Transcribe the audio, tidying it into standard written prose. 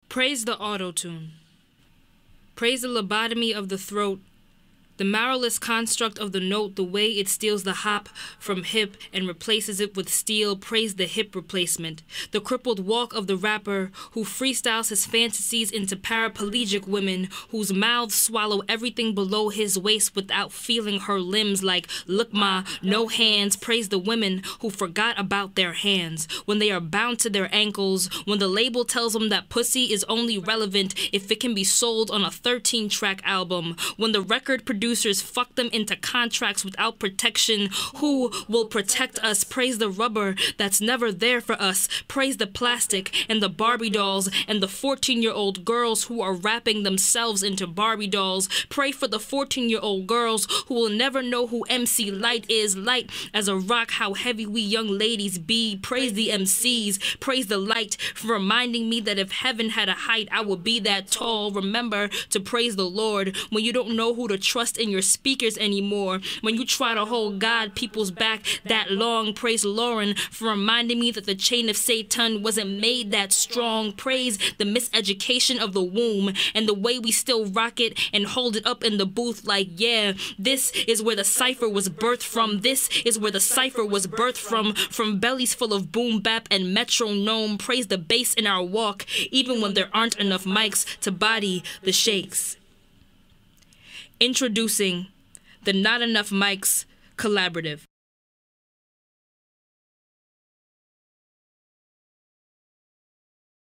Praise the auto-tune. Praise the lobotomy of the throat, the marrowless construct of the note, the way it steals the hop from hip and replaces it with steel. Praise the hip replacement, the crippled walk of the rapper who freestyles his fantasies into paraplegic women whose mouths swallow everything below his waist without feeling her limbs like, look ma, no hands. Praise the women who forgot about their hands when they are bound to their ankles, when the label tells them that pussy is only relevant if it can be sold on a 13-track album, when the record producers fuck them into contracts without protection. Who will protect us? Praise the rubber that's never there for us. Praise the plastic and the Barbie dolls and the 14-year-old girls who are wrapping themselves into Barbie dolls. Pray for the 14-year-old girls who will never know who MC Lyte is. Light as a rock, how heavy we young ladies be. Praise the MCs. Praise the light for reminding me that if heaven had a height, I would be that tall. Remember to praise the Lord when you don't know who to trust in your speakers anymore, when you try to hold God people's back that long. Praise Lauren for reminding me that the chain of Satan wasn't made that strong. Praise the miseducation of the womb and the way we still rock it and hold it up in the booth like, yeah, this is where the cipher was birthed from. This is where the cipher was birthed from bellies full of boom bap and metronome. Praise the bass in our walk, even when there aren't enough mics to body the shakes. Introducing the Not Enough Mics Collaborative.